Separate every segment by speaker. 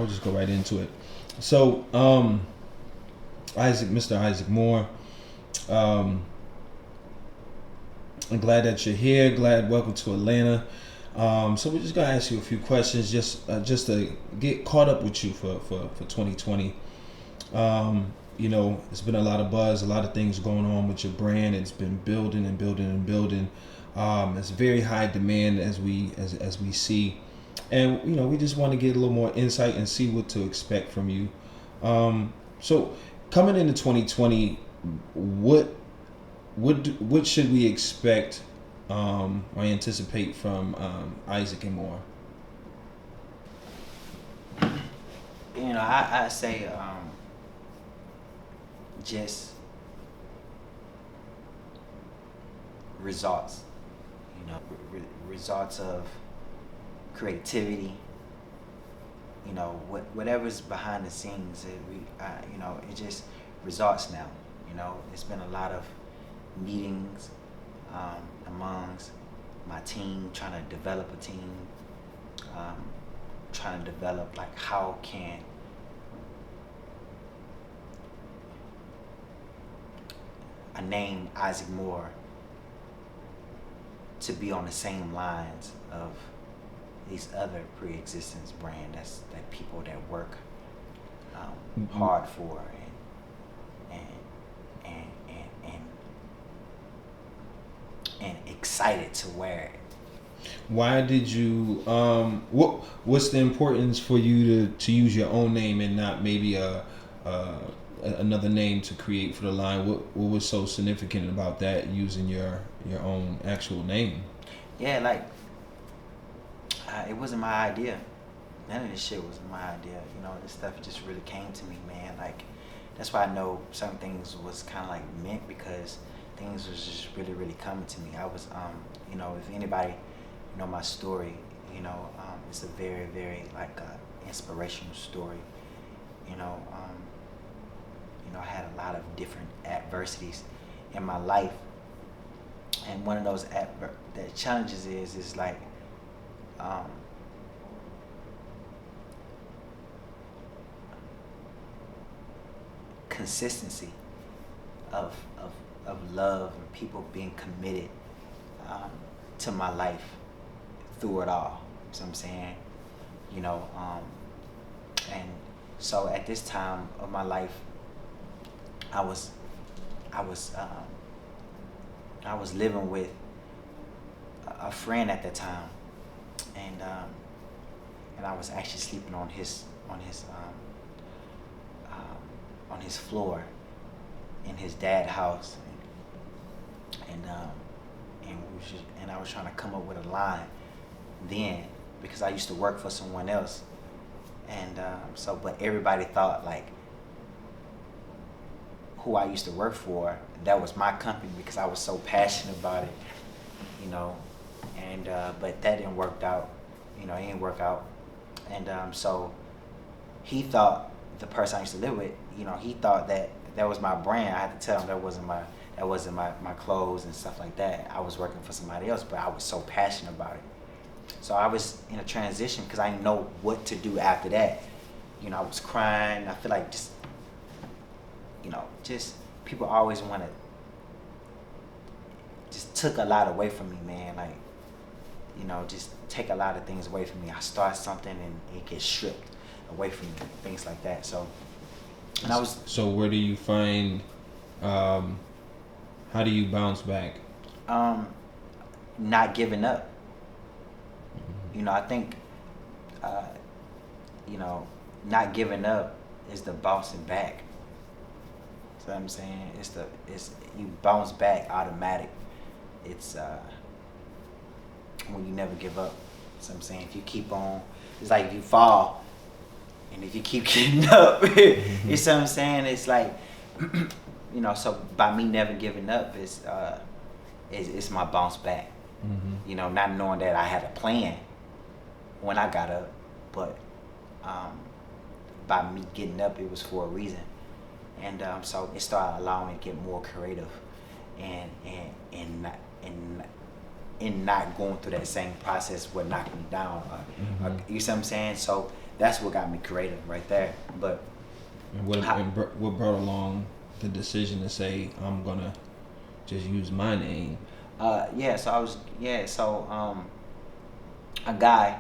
Speaker 1: We'll just go right into it. So, Mr. Isaac Moore, um, I'm glad that you're here. Welcome to Atlanta. So we're just gonna ask you a few questions, just to get caught up with you for 2020. It's been a lot of buzz, a lot of things going on with your brand. It's been building and building and building. It's very high demand as we see, and we just want to get a little more insight and see what to expect from you. So coming into 2020, what should we expect or anticipate from Isaac and Moore?
Speaker 2: I say just results. Results of creativity. Whatever's behind the scenes, it just results now. It's been a lot of meetings amongst my team, trying to develop a team, trying to develop like how can I name Isaac Moore to be on the same lines of these other pre-existence brand that people that work hard for and excited to wear it.
Speaker 1: Why did you what's the importance for you to use your own name and not maybe another name to create for the line? What was so significant about that, using your own actual name?
Speaker 2: Yeah, it wasn't my idea. None of this shit was my idea. This stuff just really came to me, man. That's why I know some things was kind of meant, because things was just really, really coming to me. I was, if anybody know my story, it's a very, very inspirational story. I had a lot of different adversities in my life, and one of those challenges is consistency of love and people being committed to my life through it all. You know what I'm saying? And so at this time of my life, I was living with a friend at the time, and I was actually sleeping on his floor in his dad's house, and I was trying to come up with a line then, because I used to work for someone else, and but everybody thought who I used to work for, that was my company, because I was so passionate about it, and but that didn't work out. It didn't work out, and so he thought, the person I used to live with, he thought that was my brand. I had to tell him that wasn't my clothes and stuff like that. I was working for somebody else, but I was so passionate about it. So I was in a transition, because I didn't know what to do after that. I was crying. I feel like just people always want to just took a lot away from me, man. Just take a lot of things away from me. I start something and it gets stripped away from me, things like that. So, and I was.
Speaker 1: So where do you find? How do you bounce back?
Speaker 2: Not giving up. I think. Not giving up is the bouncing back. So I'm saying it's you bounce back automatic. It's when you never give up. So I'm saying, if you keep on, it's like if you fall, and if you keep getting up, you see what I'm saying? It's like, so by me never giving up is my bounce back.
Speaker 1: Mm-hmm.
Speaker 2: Not knowing that I had a plan when I got up, but by me getting up, it was for a reason. And so it started allowing me to get more creative, and not going through that same process would knock me down. You see what I'm saying? So that's what got me creative right there. But
Speaker 1: And what brought along the decision to say I'm gonna just use my name?
Speaker 2: A guy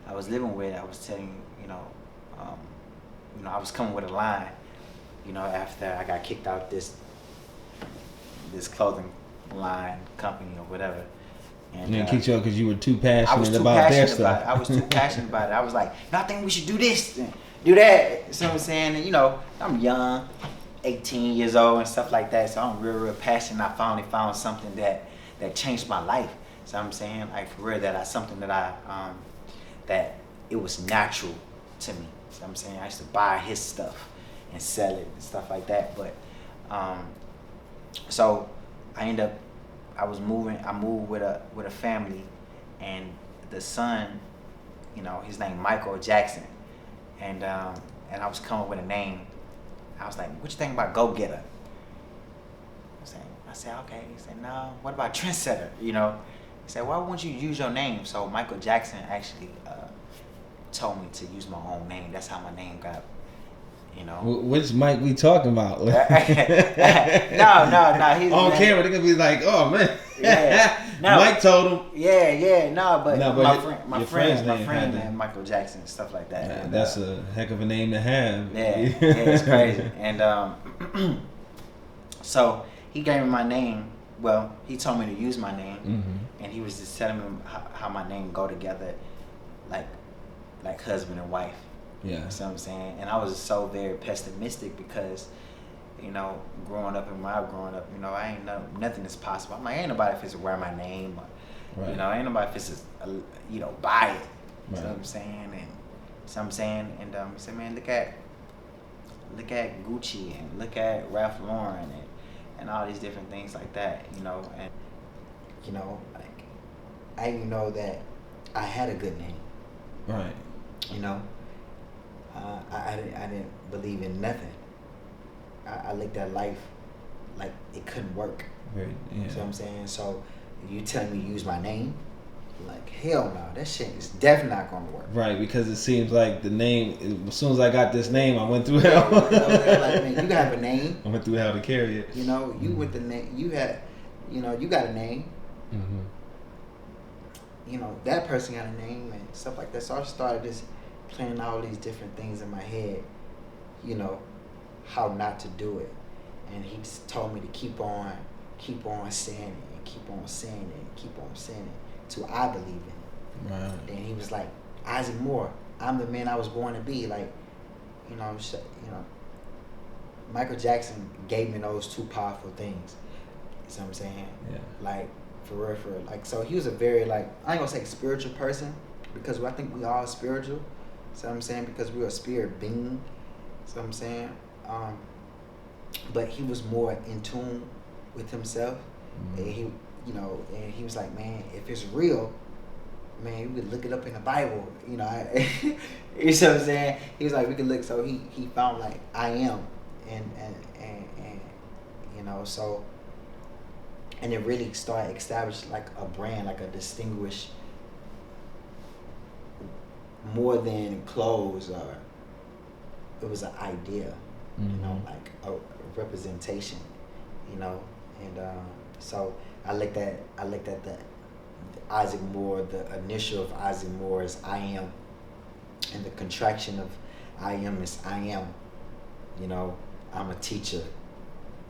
Speaker 2: I was living with, I was telling um, I was coming with a line, after I got kicked out this clothing line company or whatever. And
Speaker 1: you kicked you out because you were too
Speaker 2: I was
Speaker 1: passionate
Speaker 2: too
Speaker 1: about their
Speaker 2: passionate about
Speaker 1: stuff.
Speaker 2: it. I was too passionate about it. I was like, no, I think we should do this, and do that. You know what I'm saying? And I'm young, 18 years old and stuff like that. So I'm real passionate. I finally found something that changed my life. So I'm saying, like, for real, that's something that that it was natural to me. So I'm saying I used to buy his stuff and sell it and stuff like that. But so I moved with a family, and the son, his name Michael Jackson, and I was coming with a name. I was like, what you think about Go Getter? I said, okay. He said, no, what about Trendsetter? He said, why won't you use your name? So Michael Jackson actually told me to use my own name. That's how my name got,
Speaker 1: Which Mike we talking about?
Speaker 2: No. He's
Speaker 1: on camera. They're gonna be like, "Oh man,
Speaker 2: yeah. No.
Speaker 1: Mike told him."
Speaker 2: Yeah. No, but my friend
Speaker 1: named
Speaker 2: Michael Jackson and stuff like that.
Speaker 1: Yeah,
Speaker 2: And,
Speaker 1: that's a heck of a name to have.
Speaker 2: Yeah, it's crazy. And so he gave me my name. Well, he told me to use my name, and he was just telling me how my name go together, like husband and wife.
Speaker 1: Yeah.
Speaker 2: You know what I'm saying? And I was so very pessimistic because, growing up and when I was growing up, I ain't know nothing is possible. I'm like, ain't nobody fits to wear my name, or,
Speaker 1: right.
Speaker 2: Ain't nobody fits to, buy it.
Speaker 1: Right.
Speaker 2: You know what I'm saying? And so I'm saying, and he said, man, look at Gucci and look at Ralph Lauren and all these different things like that, and like I didn't know that I had a good name.
Speaker 1: Right.
Speaker 2: I didn't believe in nothing. I looked at life like it couldn't work.
Speaker 1: Right. Yeah.
Speaker 2: You know what I'm saying? So you telling me to use my name? Like, hell no, that shit is definitely not gonna work.
Speaker 1: Right, because it seems like the name, as soon as I got this name, I went through hell.
Speaker 2: Like, man, you have a name.
Speaker 1: I went through hell to carry it.
Speaker 2: You with the name, you got a name. That person got a name and stuff like that. So I started just playing all these different things in my head, how not to do it. And he just told me to keep on saying it and keep on saying it and keep on saying it till I believe in it.
Speaker 1: Right.
Speaker 2: Then he was like, Isaac Moore, I'm the man I was born to be. Like, Michael Jackson gave me those two powerful things. You know what I'm saying?
Speaker 1: Yeah.
Speaker 2: Like, for real. Like, so he was a very, like, I ain't gonna say spiritual person, because I think we all spiritual. So I'm saying, because we're a spirit being. So I'm saying, but he was more in tune with himself. And he, and he was like, man, if it's real, man, you could look it up in the Bible. You know what I'm saying? He was like, we could look. So he found like I am, and so, and it really started establishing like a brand, like a distinguished, more than clothes, or it was an idea, like a representation, and so I looked at the Isaac Moore, the initial of Isaac Moore is I am, and the contraction of I am is I am. I'm a teacher,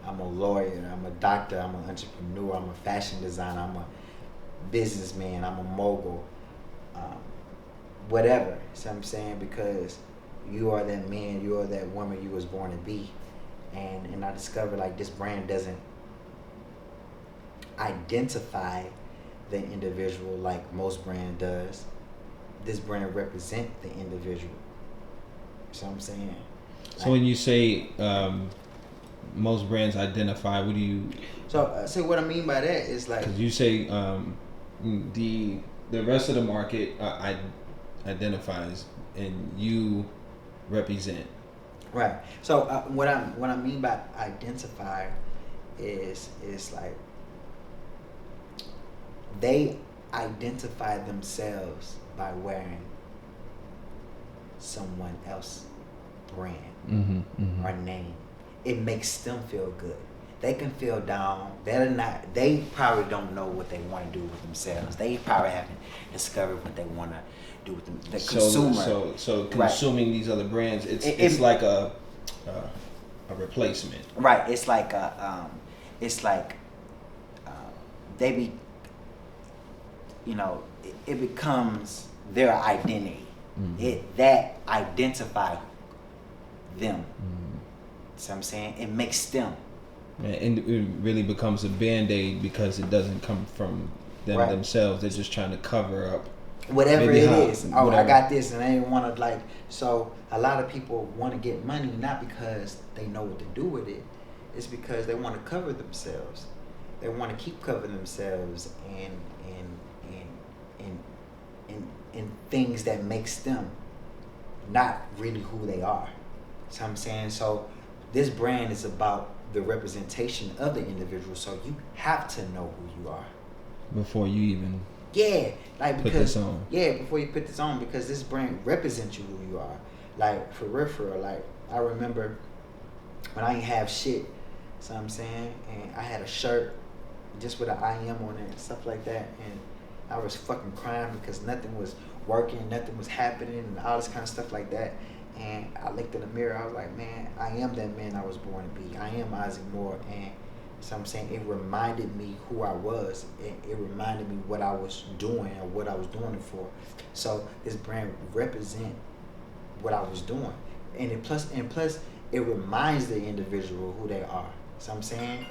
Speaker 2: I'm a lawyer, I'm a doctor, I'm an entrepreneur, I'm a fashion designer, I'm a businessman, I'm a mogul, whatever. See what I'm saying? Because you are that man, you are that woman you was born to be. And I discovered like this brand doesn't identify the individual like most brand does. This brand represent the individual. See what I'm saying?
Speaker 1: So when you say most brands identify, what do you?
Speaker 2: So what I mean by that is like,
Speaker 1: because you say the rest of the market identifies and you represent.
Speaker 2: Right. So what I mean by identify is like they identify themselves by wearing someone else's brand
Speaker 1: Mm-hmm.
Speaker 2: or name, it makes them feel good. They can feel down. They're not. They probably don't know what they want to do with themselves. They probably haven't discovered what they want to do with them. The consumer.
Speaker 1: So
Speaker 2: Right.
Speaker 1: consuming these other brands,
Speaker 2: It-
Speaker 1: it's like a replacement.
Speaker 2: Right. It's like it's like they be, it becomes their identity.
Speaker 1: Mhm.
Speaker 2: It that identify them.
Speaker 1: Mhm.
Speaker 2: So I'm saying it makes them.
Speaker 1: And it really becomes a band-aid because it doesn't come from them
Speaker 2: Right.
Speaker 1: themselves. They're just trying to cover up
Speaker 2: Whatever
Speaker 1: maybe
Speaker 2: it
Speaker 1: how-
Speaker 2: is. Oh, I
Speaker 1: whatever.
Speaker 2: got this, and I didn't want to like. So a lot of people want to get money not because they know what to do with it. It's because they want to cover themselves. They want to keep covering themselves in things that makes them not really who they are. So I'm saying, so this brand is about the representation of the individual. So you have to know who you are.
Speaker 1: before you even
Speaker 2: Yeah, like
Speaker 1: put
Speaker 2: because
Speaker 1: this on.
Speaker 2: yeah, before you put this on, because this brand represents you who you are. Like for real. Like I remember when I ain't have shit, so I'm saying, and I had a shirt just with an I am on it and stuff like that, and I was fucking crying because nothing was working, nothing was happening, and all this kind of stuff like that. And I looked in the mirror, I was like, man, I am that man I was born to be. I am Isaac Moore, and so I'm saying it reminded me who I was. It reminded me what I was doing and what I was doing it for. So this brand represent what I was doing, and plus it reminds the individual who they are. So I'm saying